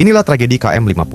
Inilah tragedi KM50,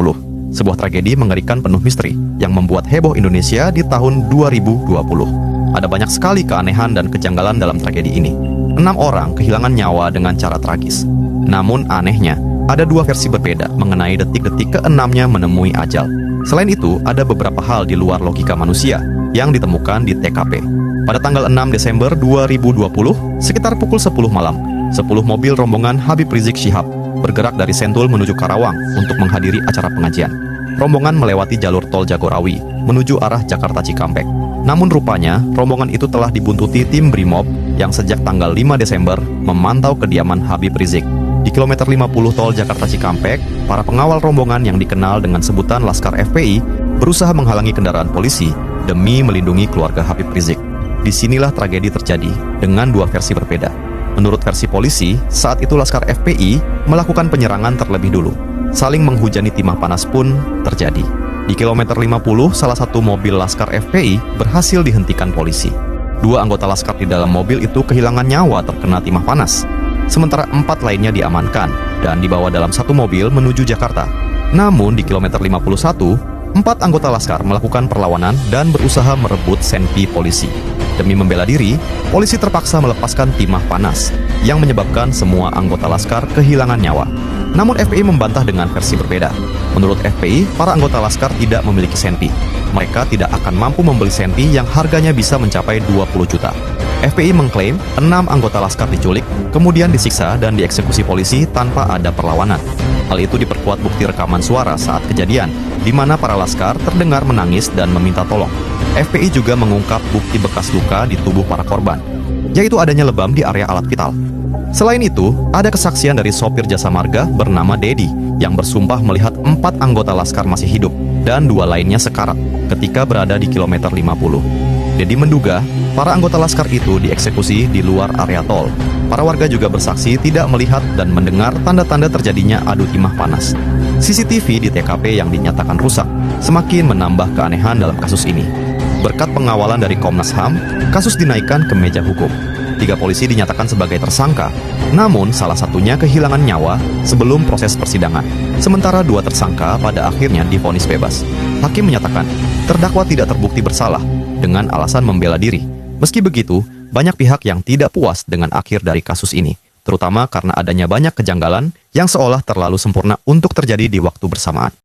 sebuah tragedi mengerikan penuh misteri yang membuat heboh Indonesia di tahun 2020. Ada banyak sekali keanehan dan kejanggalan dalam tragedi ini. 6 orang kehilangan nyawa dengan cara tragis. Namun anehnya, ada 2 versi berbeda mengenai detik-detik keenamnya menemui ajal. Selain itu, ada beberapa hal di luar logika manusia yang ditemukan di TKP. Pada tanggal 6 Desember 2020, sekitar pukul 10 malam, 10 mobil rombongan Habib Rizik Syihab bergerak dari Sentul menuju Karawang untuk menghadiri acara pengajian. Rombongan melewati jalur tol Jagorawi menuju arah Jakarta Cikampek. Namun rupanya, rombongan itu telah dibuntuti tim Brimob yang sejak tanggal 5 Desember memantau kediaman Habib Rizik. Di kilometer 50 tol Jakarta Cikampek, para pengawal rombongan yang dikenal dengan sebutan Laskar FPI berusaha menghalangi kendaraan polisi demi melindungi keluarga Habib Rizik. Disinilah tragedi terjadi dengan 2 versi berbeda. Menurut versi polisi, saat itu Laskar FPI melakukan penyerangan terlebih dulu. Saling menghujani timah panas pun terjadi. Di kilometer 50, salah satu mobil Laskar FPI berhasil dihentikan polisi. 2 anggota Laskar di dalam mobil itu kehilangan nyawa terkena timah panas. Sementara 4 lainnya diamankan dan dibawa dalam satu mobil menuju Jakarta. Namun di kilometer 51, 4 anggota Laskar melakukan perlawanan dan berusaha merebut senpi polisi. Demi membela diri, polisi terpaksa melepaskan timah panas yang menyebabkan semua anggota Laskar kehilangan nyawa. Namun FPI membantah dengan versi berbeda. Menurut FPI, para anggota Laskar tidak memiliki senpi. Mereka tidak akan mampu membeli senpi yang harganya bisa mencapai 20 juta. FPI mengklaim 6 anggota Laskar diculik, kemudian disiksa dan dieksekusi polisi tanpa ada perlawanan. Hal itu diperkuat bukti rekaman suara saat kejadian, di mana para Laskar terdengar menangis dan meminta tolong. FPI juga mengungkap bukti bekas luka di tubuh para korban, yaitu adanya lebam di area alat vital. Selain itu, ada kesaksian dari sopir jasa marga bernama Dedi yang bersumpah melihat 4 anggota Laskar masih hidup dan 2 lainnya sekarat ketika berada di kilometer 50. Dedi menduga para anggota Laskar itu dieksekusi di luar area tol. Para warga juga bersaksi tidak melihat dan mendengar tanda-tanda terjadinya adu timah panas. CCTV di TKP yang dinyatakan rusak semakin menambah keanehan dalam kasus ini. Berkat pengawalan dari Komnas HAM, kasus dinaikkan ke meja hukum. 3 polisi dinyatakan sebagai tersangka, namun salah satunya kehilangan nyawa sebelum proses persidangan. Sementara 2 tersangka pada akhirnya divonis bebas. Hakim menyatakan terdakwa tidak terbukti bersalah dengan alasan membela diri. Meski begitu, banyak pihak yang tidak puas dengan akhir dari kasus ini, terutama karena adanya banyak kejanggalan yang seolah terlalu sempurna untuk terjadi di waktu bersamaan.